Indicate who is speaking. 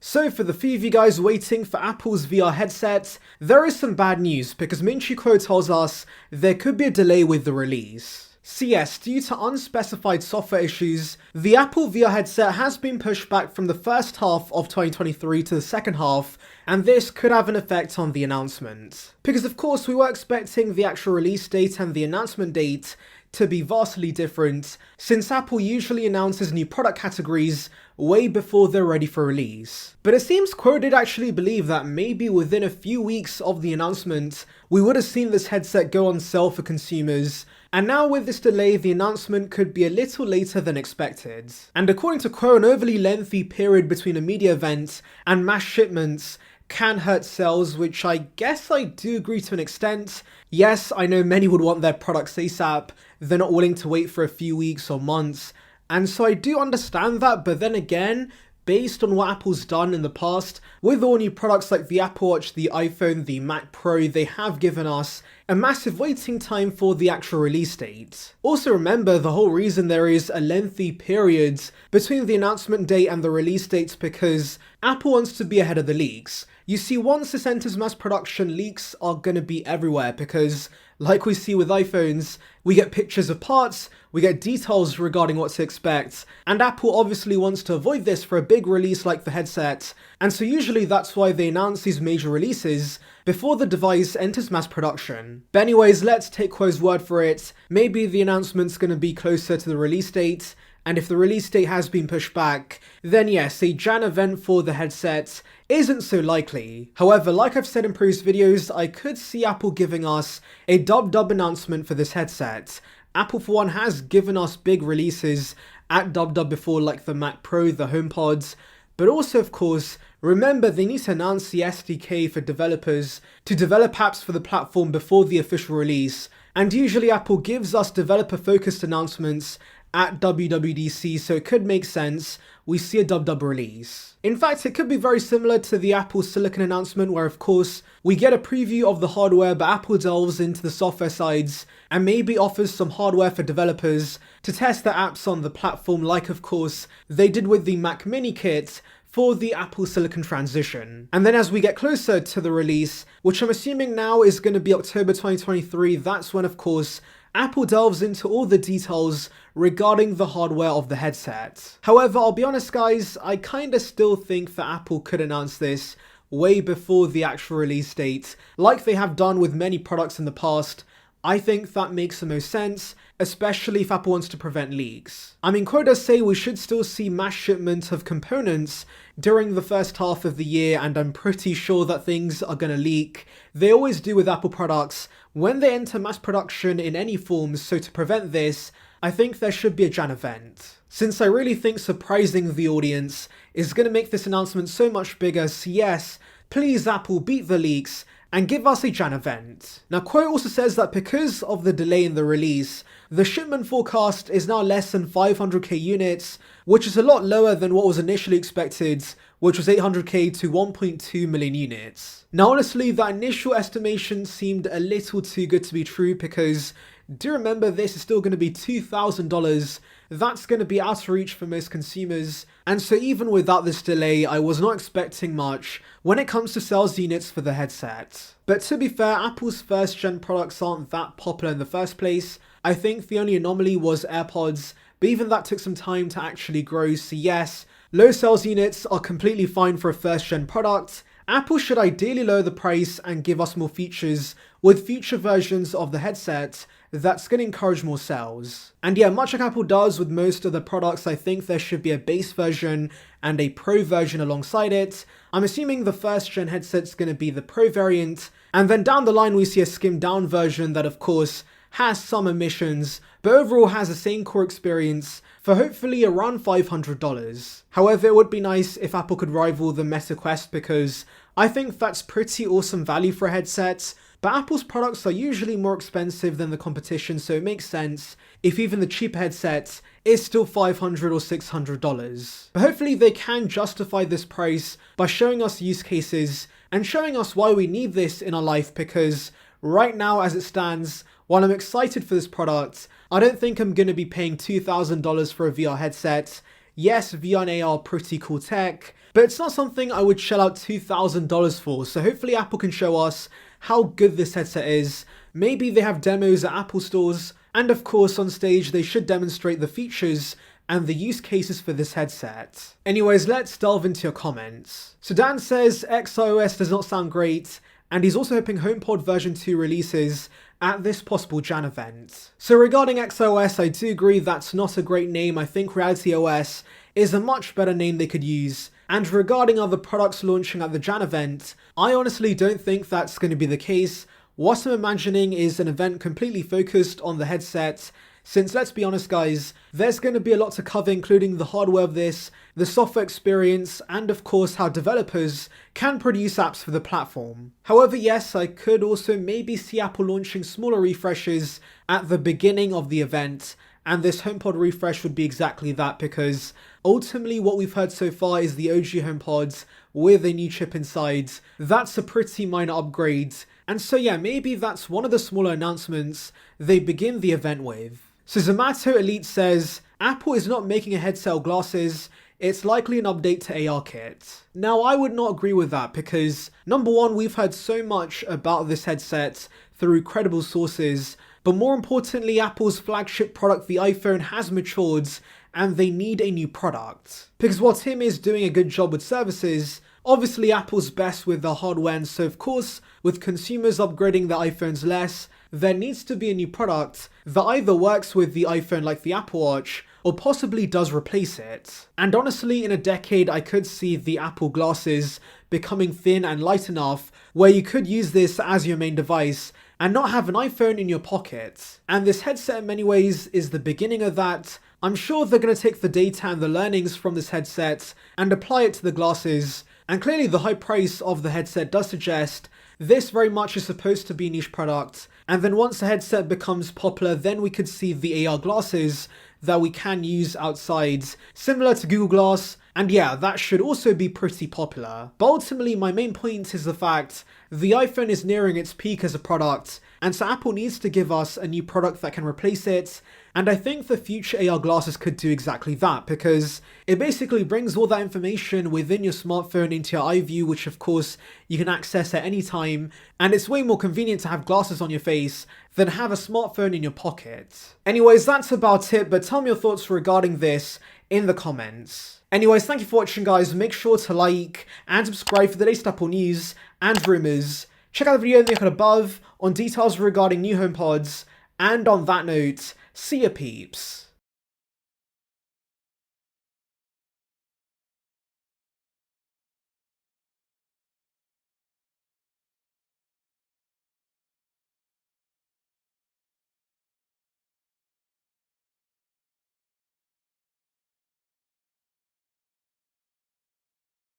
Speaker 1: So for the few of you guys waiting for Apple's VR headset, there is some bad news because Ming-Chi Kuo tells us there could be a delay with the release. So yes, due to unspecified software issues, the Apple VR headset has been pushed back from the first half of 2023 to the second half, and this could have an effect on the announcement. Because of course we were expecting the actual release date and the announcement date to be vastly different, since Apple usually announces new product categories way before they're ready for release. But it seems Kuo did actually believe that maybe within a few weeks of the announcement, we would have seen this headset go on sale for consumers, and now with this delay, the announcement could be a little later than expected. And according to Kuo, an overly lengthy period between a media event and mass shipments can hurt sales, which I guess I do agree to an extent. Yes, I know many would want their products ASAP, they're not willing to wait for a few weeks or months, and so I do understand that, but then again, based on what Apple's done in the past, with all new products like the Apple Watch, the iPhone, the Mac Pro, they have given us a massive waiting time for the actual release date. Also remember, the whole reason there is a lengthy period between the announcement date and the release date because Apple wants to be ahead of the leaks. You see, once this enters mass production, leaks are going to be everywhere because, like we see with iPhones, we get pictures of parts, we get details regarding what to expect, and Apple obviously wants to avoid this for a big release like the headset, and so usually that's why they announce these major releases before the device enters mass production. But anyways, let's take Kuo's word for it. Maybe the announcement's going to be closer to the release date, and if the release date has been pushed back, then yes, a Jan event for the headset isn't so likely. However, like I've said in previous videos, I could see Apple giving us a dub announcement for this headset. Apple for one has given us big releases at dub before, like the Mac Pro, the HomePods, but also of course, remember they need to announce the SDK for developers to develop apps for the platform before the official release, and usually Apple gives us developer focused announcements at WWDC, so it could make sense we see a dub release. In fact, it could be very similar to the Apple Silicon announcement where of course we get a preview of the hardware, but Apple delves into the software sides and maybe offers some hardware for developers to test their apps on the platform, like of course they did with the Mac Mini kit for the Apple Silicon transition. And then as we get closer to the release, which I'm assuming now is going to be October 2023, that's when of course Apple delves into all the details regarding the hardware of the headset. However, I'll be honest guys, I kinda still think that Apple could announce this way before the actual release date, like they have done with many products in the past. I think that makes the most sense, especially if Apple wants to prevent leaks. I mean, Kuo does say we should still see mass shipment of components during the first half of the year, and I'm pretty sure that things are gonna leak. They always do with Apple products when they enter mass production in any form, so to prevent this, I think there should be a Jan event. Since I really think surprising the audience is gonna make this announcement so much bigger, so yes, please Apple, beat the leaks and give us a Jan event. Now Kuo also says that because of the delay in the release, the shipment forecast is now less than 500k units, which is a lot lower than what was initially expected, which was 800k to 1.2 million units. Now honestly, that initial estimation seemed a little too good to be true because do remember this is still going to be $2,000, that's going to be out of reach for most consumers, and so even without this delay, I was not expecting much when it comes to sales units for the headset. But to be fair, Apple's first gen products aren't that popular in the first place. I think the only anomaly was AirPods, but even that took some time to actually grow, so yes, low sales units are completely fine for a first gen product. Apple should ideally lower the price and give us more features with future versions of the headset that's going to encourage more sales. And yeah, much like Apple does with most of the products, I think there should be a base version and a Pro version alongside it. I'm assuming the first gen headset's going to be the Pro variant, and then down the line we see a skimmed down version that of course has some omissions, but overall has the same core experience for hopefully around $500. However, it would be nice if Apple could rival the Meta Quest because I think that's pretty awesome value for a headset, but Apple's products are usually more expensive than the competition, so it makes sense if even the cheaper headset is still $500 or $600. But hopefully they can justify this price by showing us use cases and showing us why we need this in our life, because right now as it stands, while I'm excited for this product, I don't think I'm going to be paying $2,000 for a VR headset. Yes, VR and AR are pretty cool tech, but it's not something I would shell out $2,000 for, so hopefully Apple can show us how good this headset is. Maybe they have demos at Apple stores, and of course on stage they should demonstrate the features and the use cases for this headset. Anyways, let's delve into your comments. So Dan says XiOS does not sound great, and he's also hoping HomePod version 2 releases at this possible Jan event. So regarding XiOS, I do agree that's not a great name. I think RealityOS is a much better name they could use. And regarding other products launching at the Jan event, I honestly don't think that's going to be the case. What I'm imagining is an event completely focused on the headset, since let's be honest guys, there's going to be a lot to cover, including the hardware of this, the software experience, and of course how developers can produce apps for the platform. However, yes, I could also maybe see Apple launching smaller refreshes at the beginning of the event, and this HomePod refresh would be exactly that, because ultimately what we've heard so far is the OG HomePods with a new chip inside. That's a pretty minor upgrade, and so yeah, maybe that's one of the smaller announcements they begin the event with. So Zomato Elite says, Apple is not making a headset or glasses, it's likely an update to ARKit. Now I would not agree with that because number one, we've heard so much about this headset through credible sources, but more importantly, Apple's flagship product, the iPhone, has matured and they need a new product. Because while Tim is doing a good job with services, obviously Apple's best with the hardware, and so of course, with consumers upgrading their iPhones less, there needs to be a new product that either works with the iPhone like the Apple Watch, or possibly does replace it. And honestly, in a decade, I could see the Apple glasses becoming thin and light enough where you could use this as your main device and not have an iPhone in your pocket. And this headset in many ways is the beginning of that. I'm sure they're going to take the data and the learnings from this headset and apply it to the glasses. And clearly the high price of the headset does suggest this very much is supposed to be a niche product. And then once the headset becomes popular, then we could see the AR glasses that we can use outside, similar to Google Glass. And yeah, that should also be pretty popular. But ultimately, my main point is the fact the iPhone is nearing its peak as a product, and so Apple needs to give us a new product that can replace it. And I think the future AR glasses could do exactly that, because it basically brings all that information within your smartphone into your iView, which of course you can access at any time, and it's way more convenient to have glasses on your face than have a smartphone in your pocket. Anyways, that's about it, but tell me your thoughts regarding this in the comments. Anyways, thank you for watching guys, make sure to like and subscribe for the latest Apple news and rumours. Check out the video in the icon above on details regarding new HomePods, and on that note, see ya peeps.